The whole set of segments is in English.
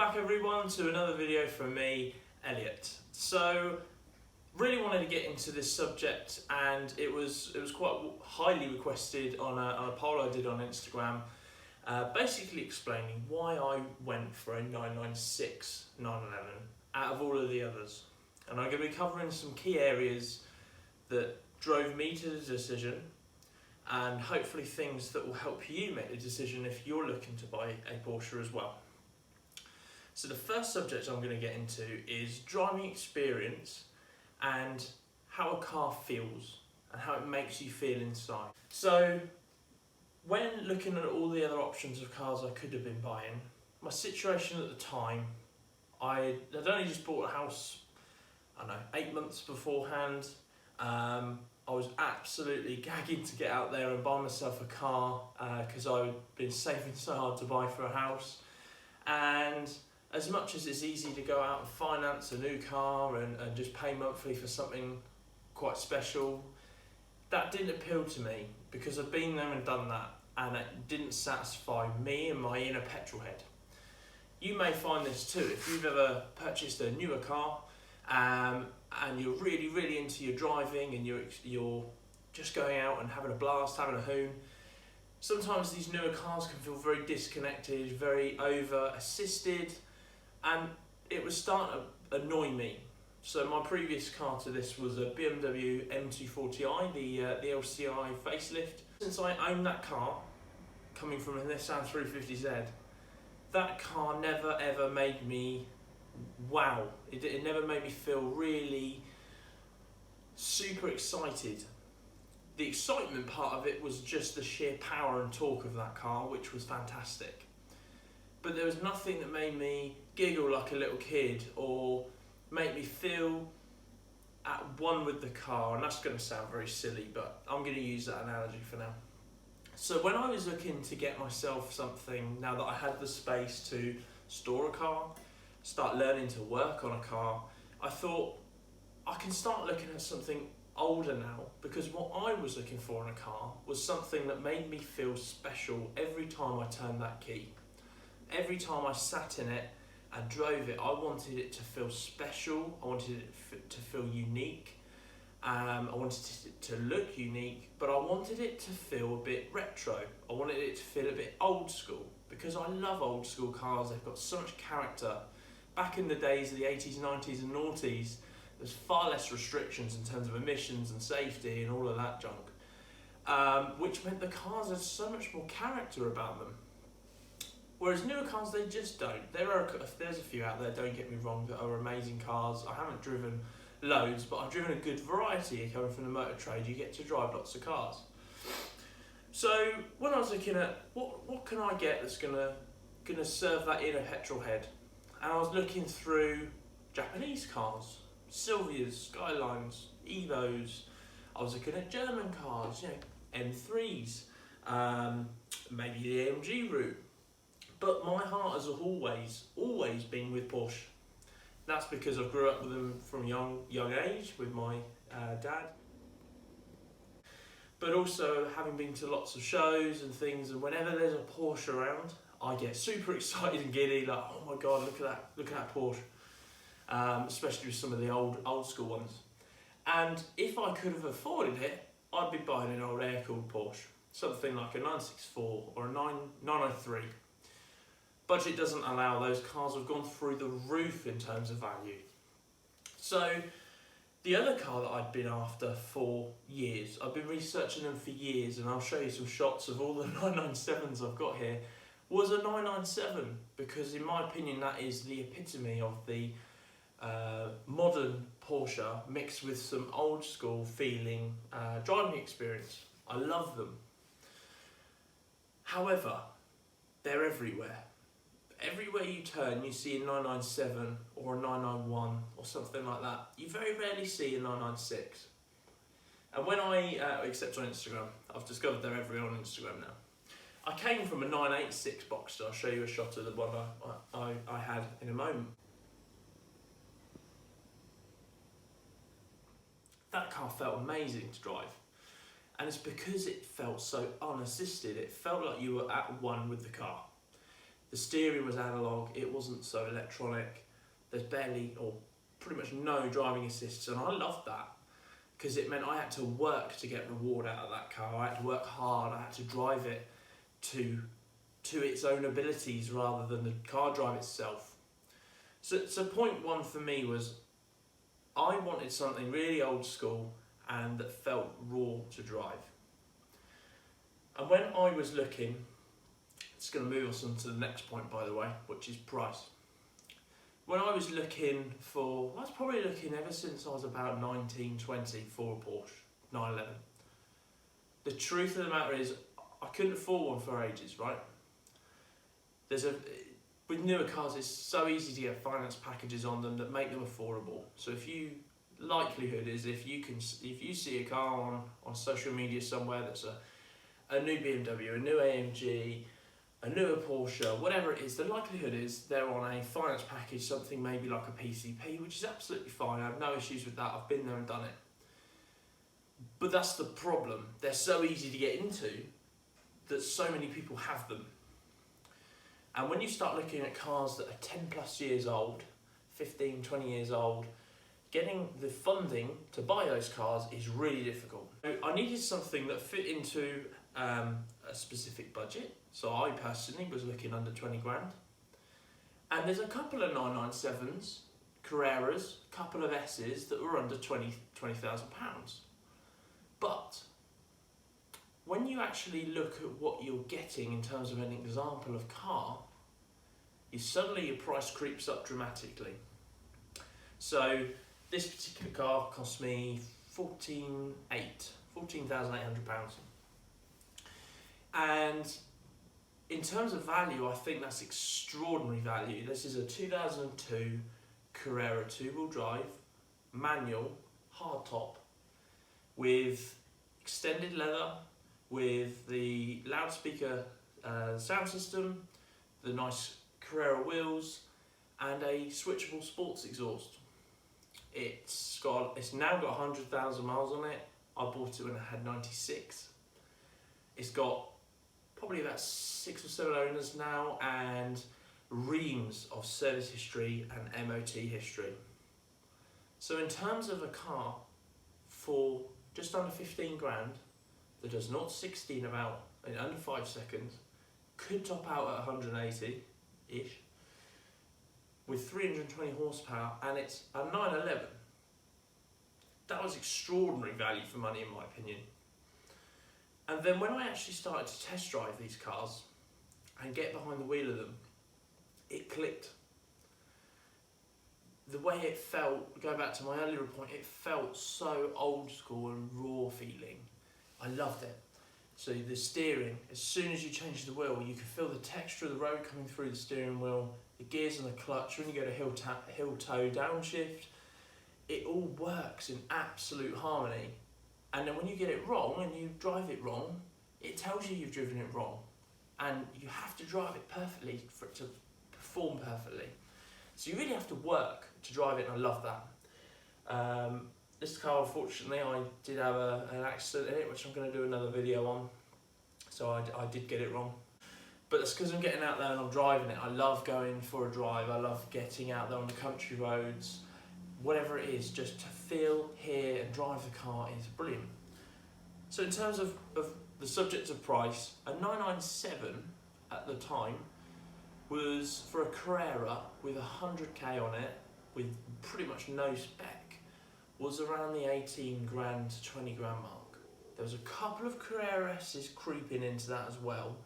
back everyone to another video from me, Elliot. So, really wanted to get into this subject, and it was quite highly requested on a poll I did on Instagram, basically explaining why I went for a 996 911 out of all of the others. And I'm going to be covering some key areas that drove me to the decision, and hopefully things that will help you make the decision if you're looking to buy a Porsche as well. So the first subject I'm going to get into is driving experience and how a car feels and how it makes you feel inside. So when looking at all the other options of cars I could have been buying, my situation at the time, I'd only just bought a house, 8 months beforehand. I was absolutely gagging to get out there and buy myself a car because I'd been saving so hard to buy for a house. And as much as it's easy to go out and finance a new car and just pay monthly for something quite special, that didn't appeal to me because I've been there and done that, and it didn't satisfy me and my inner petrol head. You may find this too if you've ever purchased a newer car and you're really into your driving and you're just going out and having a blast, having a hoon. Sometimes these newer cars can feel very disconnected, very over assisted, and it was starting to annoy me. So my previous car to this was a BMW M240i, the LCI facelift. Since I owned that car, coming from a Nissan 350Z, that car never ever made me wow. It never made me feel really super excited. The excitement part of it was just the sheer power and torque of that car, which was fantastic. But there was nothing that made me giggle like a little kid or make me feel at one with the car, and that's going to sound very silly, but I'm going to use that analogy for now. So when I was looking to get myself something, now that I had the space to store a car, start learning to work on a car, I thought I can start looking at something older now, because what I was looking for in a car was something that made me feel special every time I turned that key. Every time I sat in it and drove it, I wanted it to feel special, I wanted it to feel unique, I wanted it to look unique, but I wanted it to feel a bit retro. I wanted it to feel a bit old school, because I love old school cars. They've got so much character. Back in the days of the 80s, 90s and noughties, there's far less restrictions in terms of emissions and safety and all of that junk, which meant the cars had so much more character about them. Whereas newer cars, they just don't. There's a few out there, don't get me wrong, that are amazing cars. I haven't driven loads, but I've driven a good variety. Coming from the motor trade, you get to drive lots of cars. So when I was looking at what can I get that's gonna serve that inner petrol head, and I was looking through Japanese cars, Silvias, Skylines, Evos. I was looking at German cars, M3s, maybe the AMG route. But my heart has always been with Porsche. That's because I grew up with them from young age with my dad. But also having been to lots of shows and things, and whenever there's a Porsche around, I get super excited and giddy, like, oh my God, look at that Porsche. Especially with some of the old school ones. And if I could have afforded it, I'd be buying an old air-cooled Porsche, something like a 964 or a 903. Budget doesn't allow. Those cars have gone through the roof in terms of value. So the other car that I'd been after for years, I've been researching them for years, and I'll show you some shots of all the 997s I've got here, was a 997, because in my opinion that is the epitome of the modern Porsche mixed with some old school feeling driving experience. I love them. However, they're everywhere. Everywhere you turn, you see a 997 or a 991 or something like that. You very rarely see a 996. And when except on Instagram, I've discovered they're everywhere on Instagram now. I came from a 986 Boxster. I'll show you a shot of the one I had in a moment. That car felt amazing to drive. And it's because it felt so unassisted. It felt like you were at one with the car. The steering was analog, it wasn't so electronic. There's barely or pretty much no driving assists, and I loved that because it meant I had to work to get reward out of that car. I had to work hard, I had to drive it to its own abilities rather than the car drive itself. So point one for me was I wanted something really old school and that felt raw to drive. And when I was looking, it's going to move us on to the next point, by the way, which is price. When I was looking for, I was probably looking ever since I was about 19, 20 for a Porsche 911. The truth of the matter is, I couldn't afford one for ages, right? With newer cars, it's so easy to get finance packages on them that make them affordable. So likelihood is if you see a car on social media somewhere that's a new BMW, a new AMG, a newer Porsche, whatever it is, the likelihood is they're on a finance package, something maybe like a PCP, which is absolutely fine. I have no issues with that. I've been there and done it. But that's the problem. They're so easy to get into that so many people have them. And when you start looking at cars that are 10 plus years old, 15, 20 years old, getting the funding to buy those cars is really difficult. I needed something that fit into a specific budget. So I personally was looking under 20 grand. And there's a couple of 997s, Carreras, a couple of S's that were under £20,000. But when you actually look at what you're getting in terms of an example of car, suddenly your price creeps up dramatically. So this particular car cost me £14,800. And in terms of value, I think that's extraordinary value. This is a 2002 Carrera 2-wheel drive, manual, hardtop, with extended leather, with the loudspeaker sound system, the nice Carrera wheels, and a switchable sports exhaust. It's now got 100,000 miles on it. I bought it when I had 96. It's got probably about 6 or 7 owners now, and reams of service history and MOT history. So in terms of a car for just under 15 grand, that does 0 to 60 in under 5 seconds, could top out at 180-ish, with 320 horsepower, and it's a 911. That was extraordinary value for money, in my opinion. And then when I actually started to test drive these cars and get behind the wheel of them, it clicked. The way it felt, going back to my earlier point, it felt so old school and raw feeling. I loved it. So the steering, as soon as you change the wheel, you can feel the texture of the road coming through the steering wheel, the gears and the clutch. When you go to heel toe downshift, it all works in absolute harmony. And then when you get it wrong and you drive it wrong, it tells you you've driven it wrong. And you have to drive it perfectly for it to perform perfectly. So you really have to work to drive it, and I love that. This car, unfortunately, I did have an accident in it, which I'm going to do another video on. So I did get it wrong. But it's because I'm getting out there and I'm driving it. I love going for a drive. I love getting out there on the country roads. Whatever it is, just to feel, hear and drive the car is brilliant. So in terms of the subject of price, a 997 at the time was for a Carrera with 100k on it, with pretty much no spec, was around the 18 grand to 20 grand mark. There was a couple of Carrera S's creeping into that as well.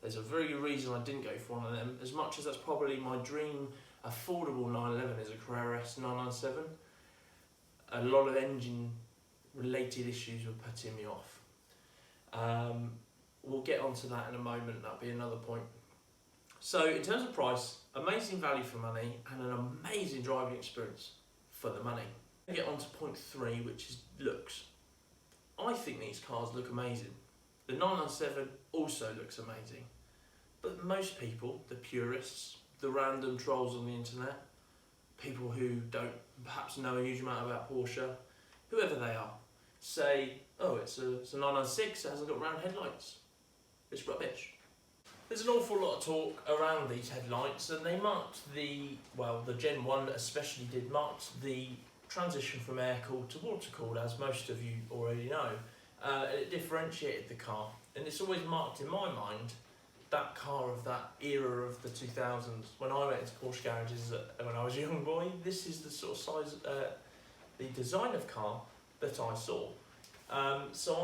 There's a very good reason I didn't go for one of them, as much as that's probably my dream affordable 911 is a Carrera S 997. A lot of engine related issues were putting me off. We'll get onto that in a moment, that'll be another point. So in terms of price, amazing value for money and an amazing driving experience for the money. We'll get on to point 3, which is looks. I think these cars look amazing. The 997 also looks amazing. But most people, the purists, the random trolls on the internet, people who don't perhaps know a huge amount about Porsche, whoever they are, say, oh, it's a 996, it hasn't got round headlights. It's rubbish. There's an awful lot of talk around these headlights, and they marked the Gen 1 especially did marked the transition from air-cooled to water-cooled, as most of you already know. It differentiated the car, and it's always marked in my mind that car of that era of the 2000s. When I went into Porsche garages when I was a young boy, this is the sort of size, the design of car that I saw. So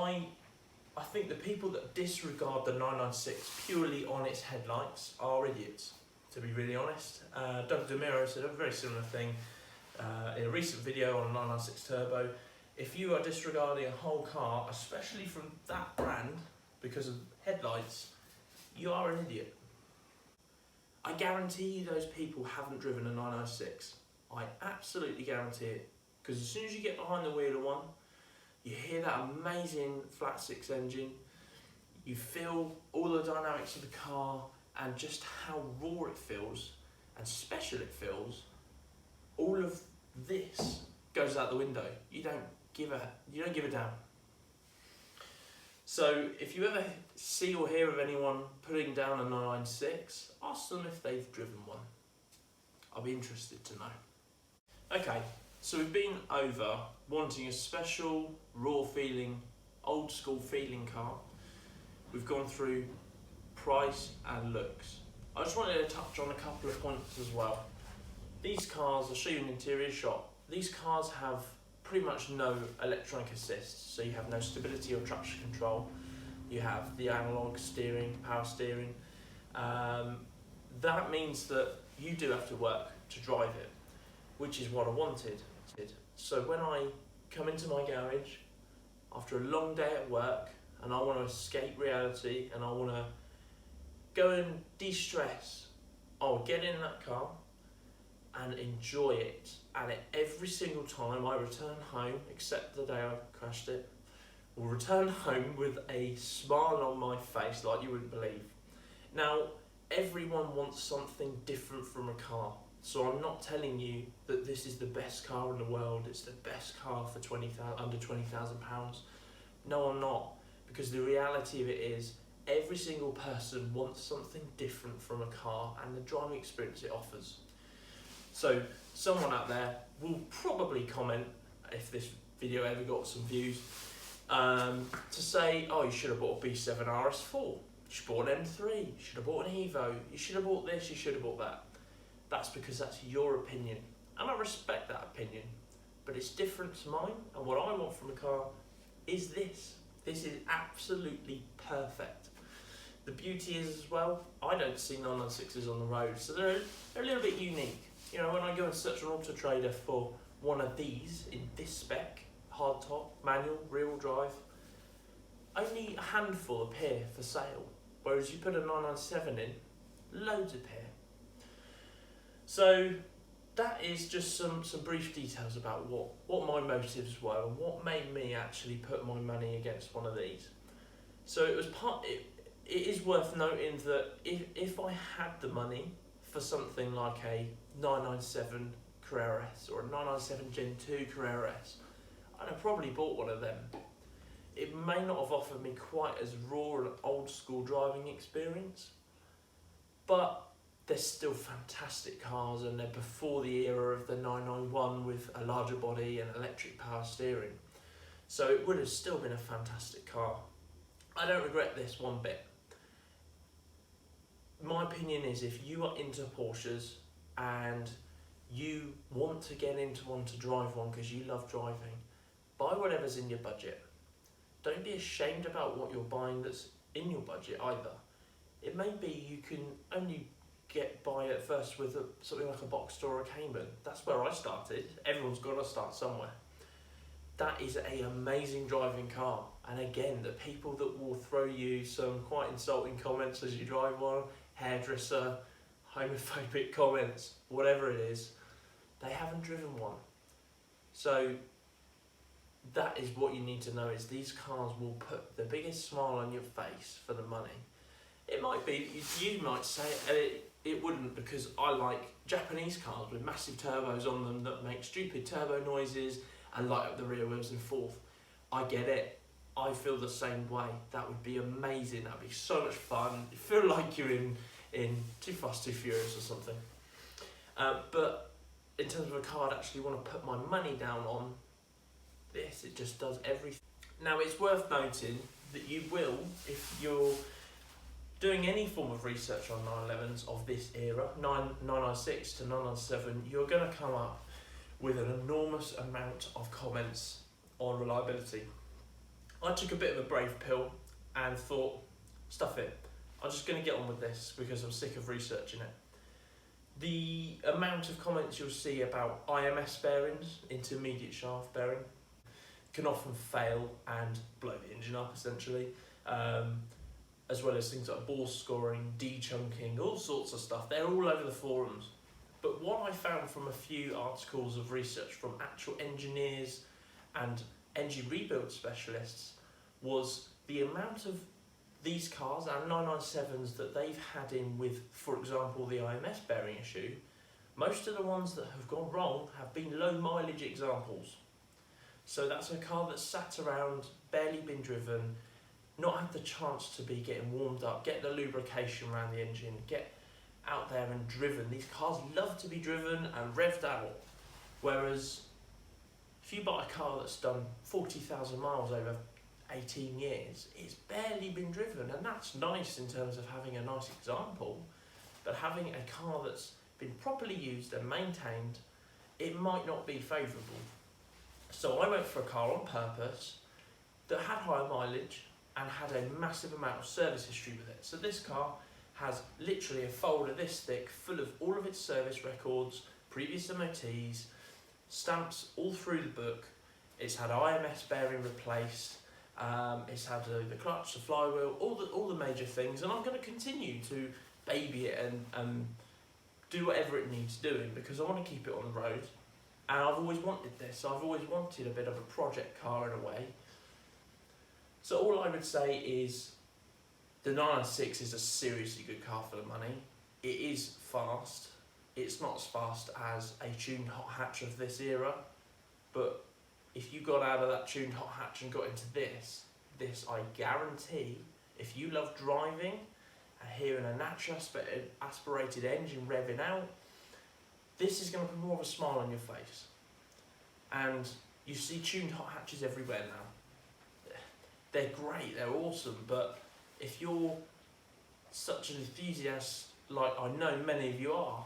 I think the people that disregard the 996 purely on its headlights are idiots, to be really honest. Doug DeMiro said a very similar thing in a recent video on a 996 Turbo. If you are disregarding a whole car, especially from that brand, because of headlights, you are an idiot. I guarantee you those people haven't driven a 996. I absolutely guarantee it. Because as soon as you get behind the wheel of one, you hear that amazing flat six engine, you feel all the dynamics of the car and just how raw it feels and special it feels. All of this goes out the window. You don't give a damn. So if you ever see or hear of anyone putting down a 996, ask them if they've driven one. I'll be interested to know. Okay. So we've been over wanting a special, raw feeling, old school feeling car. We've gone through price and looks. I just wanted to touch on a couple of points as well. These cars, I'll show you an interior shot. These cars have pretty much no electronic assist, so you have no stability or traction control. You have the analog steering, power steering. That means that you do have to work to drive it, which is what I wanted. So when I come into my garage after a long day at work and I want to escape reality and I want to go and de-stress, I'll get in that car and enjoy it. And every single time I return home, except the day I crashed it, will return home with a smile on my face like you wouldn't believe. Now, everyone wants something different from a car. So I'm not telling you that this is the best car in the world, it's the best car for under £20,000. No, I'm not. Because the reality of it is, every single person wants something different from a car and the driving experience it offers. So someone out there will probably comment, if this video ever got some views, to say, oh, you should have bought a B7 RS4, you should have bought an M3, you should have bought an Evo, you should have bought this, you should have bought that. That's because that's your opinion, and I respect that opinion, but it's different to mine, and what I want from a car is this. This is absolutely perfect. The beauty is as well, I don't see 996s on the road, so they're a little bit unique. You know, when I go and search on Auto Trader for one of these in this spec, hardtop, manual, rear-wheel drive, only a handful appear for sale, whereas you put a 997 in, loads appear. So that is just some brief details about what my motives were and what made me actually put my money against one of these. So it is worth noting that if I had the money for something like a 997 Carrera S or a 997 Gen 2 Carrera S, I'd have probably bought one of them. It may not have offered me quite as raw and old school driving experience, but they're still fantastic cars, and they're before the era of the 991 with a larger body and electric power steering. So it would have still been a fantastic car. I don't regret this one bit. My opinion is, if you are into Porsches and you want to get into one to drive one because you love driving, buy whatever's in your budget. Don't be ashamed about what you're buying that's in your budget either. It may be you can only get by at first with something like a Boxster or a Cayman. That's where I started. Everyone's got to start somewhere. That is an amazing driving car. And again, the people that will throw you some quite insulting comments as you drive one, hairdresser, homophobic comments, whatever it is, they haven't driven one. So that is what you need to know, is these cars will put the biggest smile on your face for the money. It might be, you might say it wouldn't, because I like Japanese cars with massive turbos on them that make stupid turbo noises and light up the rear wheels and forth. I get it. I feel the same way. That would be amazing. That would be so much fun. You feel like you're in Too Fast, Too Furious or something. But in terms of a car I'd actually want to put my money down on, this, it just does everything. Now it's worth noting that you will, if you're doing any form of research on 911s of this era, 996 to 997, you're going to come up with an enormous amount of comments on reliability. I took a bit of a brave pill and thought, stuff it, I'm just going to get on with this because I'm sick of researching it. The amount of comments you'll see about IMS bearings, intermediate shaft bearing, can often fail and blow the engine up essentially, as well as things like bore scoring, de-chunking, all sorts of stuff. They're all over the forums. But what I found from a few articles of research from actual engineers and engine rebuild specialists was the amount of these cars and 997s that they've had in with, for example, the IMS bearing issue. Most of the ones that have gone wrong have been low mileage examples. So that's a car that's sat around, barely been driven, not had the chance to be getting warmed up, get the lubrication around the engine, get out there and driven. These cars love to be driven and revved out. Whereas if you buy a car that's done 40,000 miles over 18 years, it's barely been driven, and that's nice in terms of having a nice example. But having a car that's been properly used and maintained, it might not be favourable. So I went for a car on purpose that had higher mileage and had a massive amount of service history with it. So this car has literally a folder this thick full of all of its service records, previous MOTs, stamps all through the book. It's had IMS bearing replaced, it's had the clutch, the flywheel, all the major things, and I'm going to continue to baby it and do whatever it needs doing because I want to keep it on the road. And I've always wanted this. I've always wanted a bit of a project car in a way. So all I would say is the 996 is a seriously good car for the money. It is fast. It's not as fast as a tuned hot hatch of this era, but if you got out of that tuned hot hatch and got into this I guarantee, if you love driving and hearing a naturally aspirated engine revving out, this is going to put more of a smile on your face. And you see tuned hot hatches everywhere now. They're great, they're awesome, but if you're such an enthusiast like I know many of you are,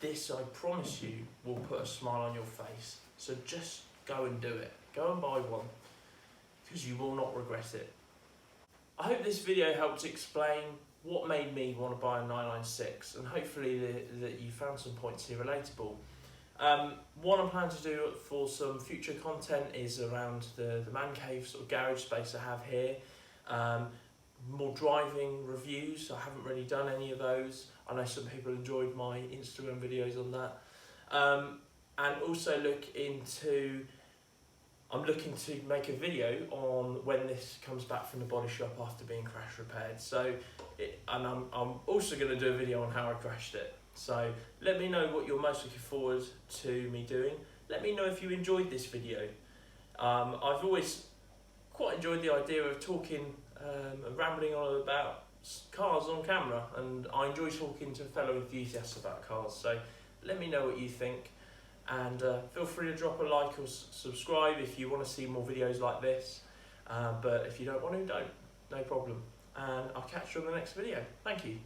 this, I promise you, will put a smile on your face. So just go and do it. Go and buy one, because you will not regret it. I hope this video helped explain what made me want to buy a 996, and hopefully that you found some points here relatable. What I'm planning to do for some future content is around the man cave sort of garage space I have here. More driving reviews. I haven't really done any of those. I know some people enjoyed my Instagram videos on that. And also I'm looking to make a video on when this comes back from the body shop after being crash repaired. And I'm also going to do a video on how I crashed it. So let me know what you're most looking forward to me doing. Let me know if you enjoyed this video. I've always quite enjoyed the idea of talking and rambling on about cars on camera, and I enjoy talking to fellow enthusiasts about cars. So let me know what you think, and feel free to drop a like or subscribe if you want to see more videos like this. But if you don't want to, don't. No problem. And I'll catch you on the next video. Thank you.